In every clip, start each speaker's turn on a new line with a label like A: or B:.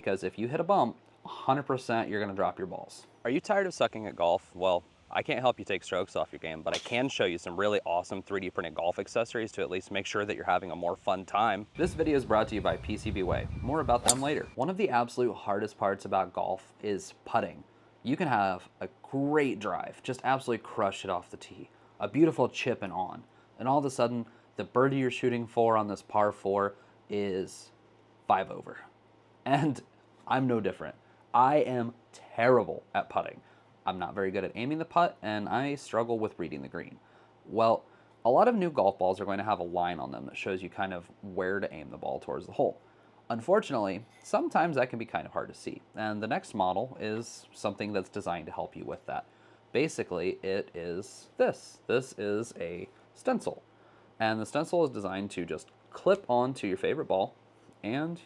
A: because if you hit a bump, 100% you're going to drop your balls.
B: Are you tired of sucking at golf? Well, I can't help you take strokes off your game, but I can show you some really awesome 3D printed golf accessories to at least make sure that you're having a more fun time.
A: This video is brought to you by PCBWay. More about them later. One of the absolute hardest parts about golf is putting. You can have a great drive, just absolutely crush it off the tee, a beautiful chip and on, and all of a sudden, the birdie you're shooting for on this par 4 is 5 over. And I'm no different. I am terrible at putting. I'm not very good at aiming the putt, and I struggle with reading the green. Well, a lot of new golf balls are going to have a line on them that shows you kind of where to aim the ball towards the hole. Unfortunately, sometimes that can be kind of hard to see, and the next model is something that's designed to help you with that. Basically, it is this. This is a stencil, and the stencil is designed to just clip onto your favorite ball, and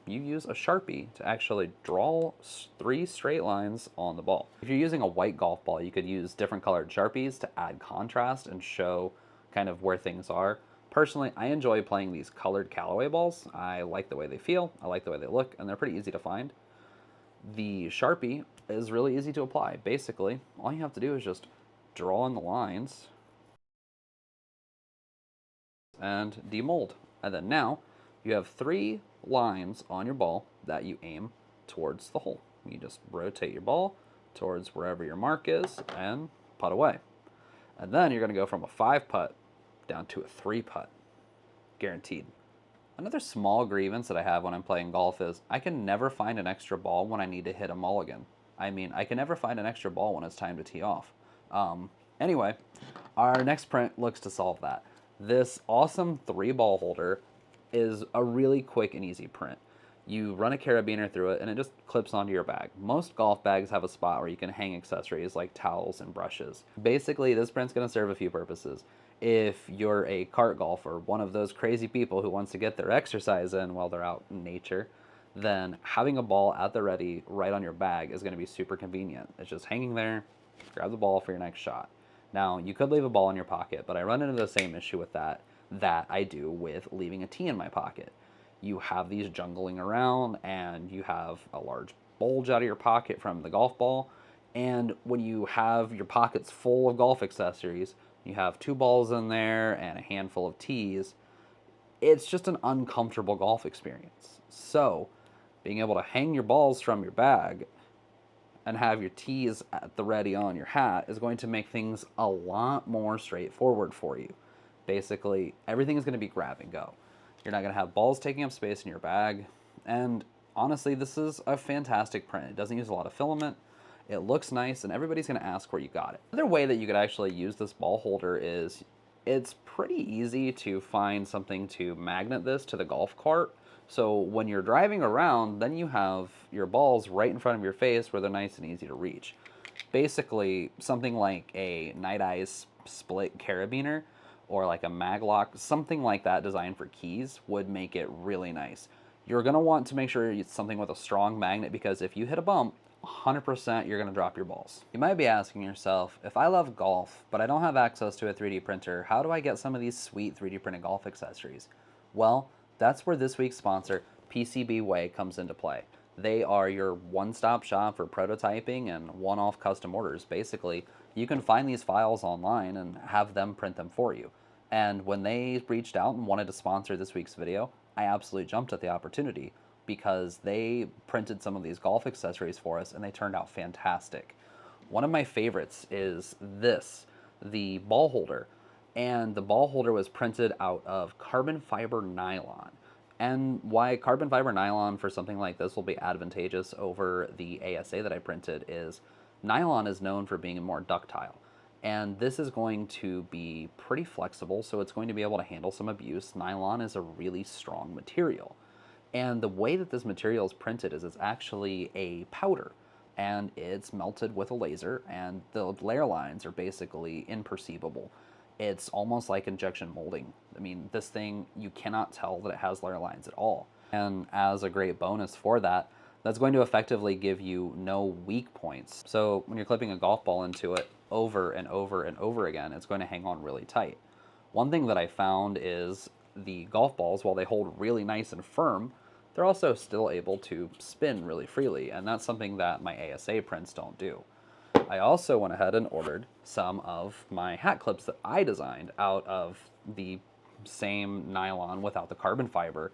A: you use a Sharpie to actually draw 3 straight lines on the ball. If you're using a white golf ball, you could use different colored Sharpies to add contrast and show kind of where things are. Personally, I enjoy playing these colored Callaway balls. I like the way they feel, I like the way they look, and they're pretty easy to find. The Sharpie is really easy to apply. Basically, all you have to do is just draw in the lines and demold. And then now, you have 3 lines on your ball that you aim towards the hole. You just rotate your ball towards wherever your mark is and putt away. And then you're going to go from a 5 putt down to a 3 putt. Guaranteed. Another small grievance that I have when I'm playing golf is I can never find an extra ball when I need to hit a mulligan. I mean, I can never find an extra ball when it's time to tee off. Anyway, our next print looks to solve that. This awesome 3-ball holder is a really quick and easy print. You run a carabiner through it and it just clips onto your bag. Most golf bags have a spot where you can hang accessories like towels and brushes. Basically, this print's going to serve a few purposes. If you're a cart golfer, one of those crazy people who wants to get their exercise in while they're out in nature, then having a ball at the ready right on your bag is going to be super convenient. It's just hanging there, grab the ball for your next shot. Now, you could leave a ball in your pocket, but I run into the same issue with that I do with leaving a tee in my pocket. You have these jungling around and you have a large bulge out of your pocket from the golf ball, and when you have your pockets full of golf accessories, you have 2 balls in there and a handful of tees, it's just an uncomfortable golf experience. So, being able to hang your balls from your bag and have your tees at the ready on your hat is going to make things a lot more straightforward for you. Basically, everything is going to be grab and go. You're not going to have balls taking up space in your bag, and honestly, this is a fantastic print. It doesn't use a lot of filament, it looks nice, and everybody's going to ask where you got it. Another way that you could actually use this ball holder is it's pretty easy to find something to magnet this to the golf cart. So when you're driving around, then you have your balls right in front of your face where they're nice and easy to reach. Basically, something like a Night Eyes split carabiner or like a mag lock, something like that designed for keys would make it really nice. You're going to want to make sure it's something with a strong magnet because if you hit a bump, 100% you're going to drop your balls. You might be asking yourself, if I love golf, but I don't have access to a 3D printer, how do I get some of these sweet 3D printed golf accessories? Well, that's where this week's sponsor, PCBWay, comes into play. They are your one-stop shop for prototyping and one-off custom orders. Basically, you can find these files online and have them print them for you. And when they reached out and wanted to sponsor this week's video, I absolutely jumped at the opportunity because they printed some of these golf accessories for us and they turned out fantastic. One of my favorites is this, the ball holder. And the ball holder was printed out of carbon fiber nylon. And why carbon fiber nylon for something like this will be advantageous over the ASA that I printed is nylon is known for being more ductile. And this is going to be pretty flexible, so it's going to be able to handle some abuse. Nylon is a really strong material. And the way that this material is printed is it's actually a powder, and it's melted with a laser, and the layer lines are basically imperceivable. It's almost like injection molding. I mean, this thing, you cannot tell that it has layer lines at all. And as a great bonus for that, that's going to effectively give you no weak points. So when you're clipping a golf ball into it over and over and over again, it's going to hang on really tight. One thing that I found is the golf balls, while they hold really nice and firm, they're also still able to spin really freely, and that's something that my ASA prints don't do. I also went ahead and ordered some of my hat clips that I designed out of the same nylon without the carbon fiber,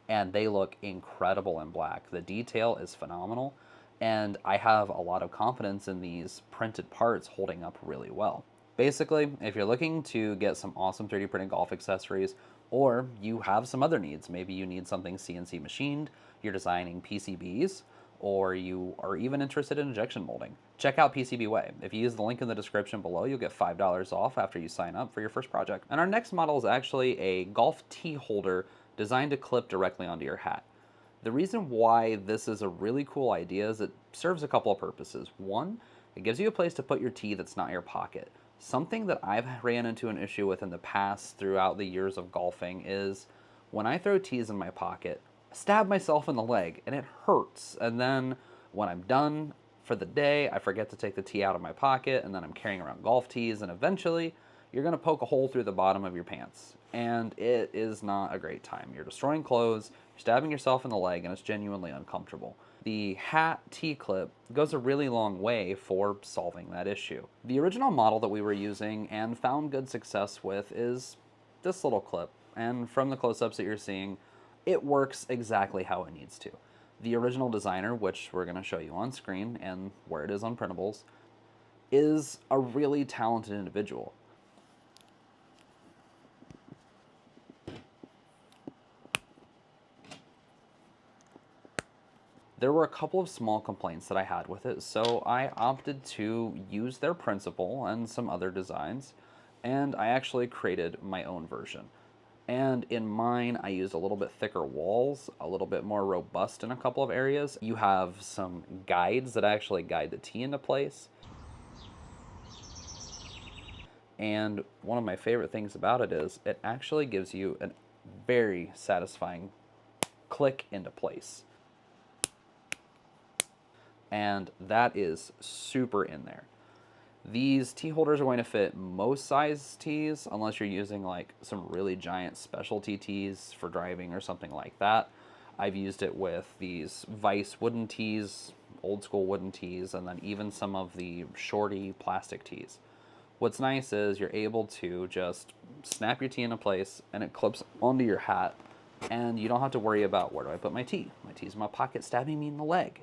A: and they look incredible in black. The detail is phenomenal, and I have a lot of confidence in these printed parts holding up really well. Basically, if you're looking to get some awesome 3D printed golf accessories, or you have some other needs, maybe you need something CNC machined, you're designing PCBs, or you are even interested in injection molding, check out PCB Way. If you use the link in the description below, you'll get $5 off after you sign up for your first project. And our next model is actually a golf tee holder designed to clip directly onto your hat. The reason why this is a really cool idea is it serves a couple of purposes. One, it gives you a place to put your tee that's not your pocket. Something that I've ran into an issue with in the past throughout the years of golfing is when I throw tees in my pocket, I stab myself in the leg and it hurts. And then when I'm done for the day, I forget to take the tee out of my pocket, and then I'm carrying around golf tees, and eventually you're going to poke a hole through the bottom of your pants. And it is not a great time. You're destroying clothes, you're stabbing yourself in the leg, and it's genuinely uncomfortable. The hat T-clip goes a really long way for solving that issue. The original model that we were using and found good success with is this little clip. And from the close-ups that you're seeing, it works exactly how it needs to. The original designer, which we're going to show you on screen and where it is on printables, is a really talented individual. There were a couple of small complaints that I had with it, so I opted to use their principle and some other designs, and I actually created my own version. And in mine, I used a little bit thicker walls, a little bit more robust in a couple of areas. You have some guides that actually guide the tee into place. And one of my favorite things about it is it actually gives you a very satisfying click into place. And that is super in there. These tee holders are going to fit most size tees, unless you're using like some really giant specialty tees for driving or something like that. I've used it with these Vice wooden tees, old school wooden tees, and then even some of the shorty plastic tees. What's nice is you're able to just snap your tee into place and it clips onto your hat, and you don't have to worry about where do I put my tee. My tee's in my pocket stabbing me in the leg.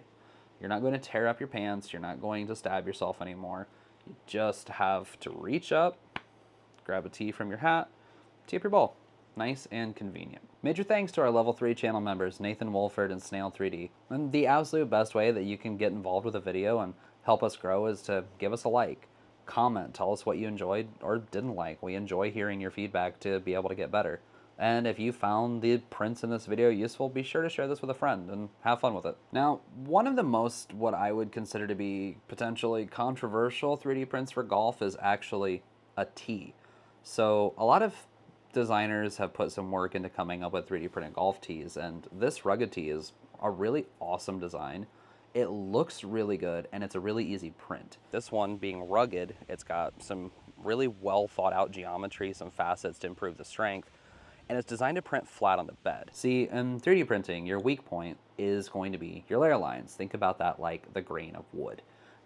A: You're not going to tear up your pants, you're not going to stab yourself anymore. You just have to reach up, grab a tee from your hat, tee up your ball. Nice and convenient. Major thanks to our level 3 channel members, Nathan Wolford and Snail3D. And the absolute best way that you can get involved with a video and help us grow is to give us a like, comment, tell us what you enjoyed or didn't like. We enjoy hearing your feedback to be able to get better. And if you found the prints in this video useful, be sure to share this with a friend and have fun with it. Now, one of the most, what I would consider to be potentially controversial 3D prints for golf is actually a tee. So a lot of designers have put some work into coming up with 3D printed golf tees, and this rugged tee is a really awesome design. It looks really good, and it's a really easy print.
B: This one being rugged, it's got some really well thought out geometry, some facets to improve the strength, and it's designed to print flat on the bed.
A: See, in 3D printing, your weak point is going to be your layer lines. Think about that like the grain of wood.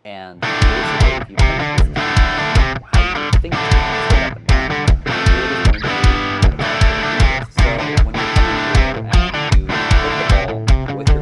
A: And basically, if you print how you think about the man, it is going to be so when you're coming here and you hit the ball with your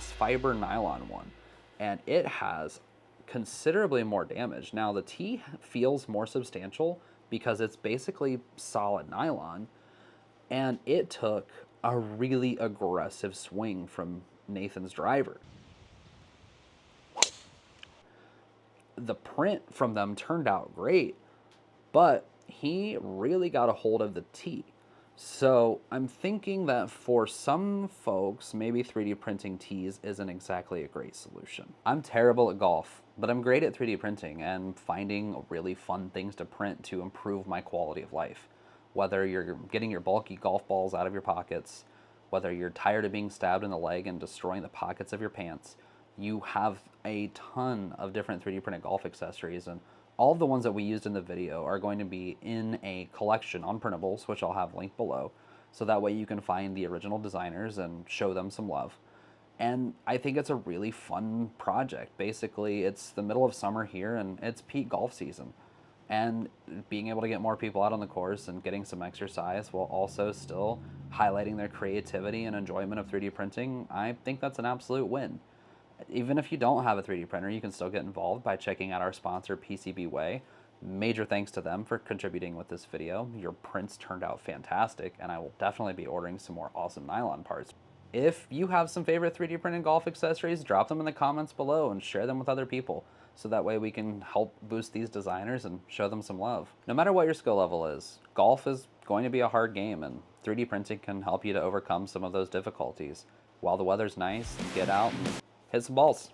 A: glass fiber nylon one, and it has considerably more damage. Now, the tee feels more substantial because it's basically solid nylon, and it took a really aggressive swing from Nathan's driver. The print from them turned out great, but he really got a hold of the tee. So I'm thinking that for some folks, maybe 3D printing tees isn't exactly a great solution. I'm terrible at golf, but I'm great at 3D printing and finding really fun things to print to improve my quality of life. Whether you're getting your bulky golf balls out of your pockets, whether you're tired of being stabbed in the leg and destroying the pockets of your pants, you have a ton of different 3D printed golf accessories, and all of the ones that we used in the video are going to be in a collection on printables, which I'll have linked below, so that way you can find the original designers and show them some love. And I think it's a really fun project. Basically, it's the middle of summer here and it's peak golf season. And being able to get more people out on the course and getting some exercise while also still highlighting their creativity and enjoyment of 3D printing, I think that's an absolute win. Even if you don't have a 3D printer, you can still get involved by checking out our sponsor, PCBWay. Major thanks to them for contributing with this video. Your prints turned out fantastic, and I will definitely be ordering some more awesome nylon parts. If you have some favorite 3D printed golf accessories, drop them in the comments below and share them with other people, so that way we can help boost these designers and show them some love. No matter what your skill level is, golf is going to be a hard game, and 3D printing can help you to overcome some of those difficulties. While the weather's nice, get out and hit some balls.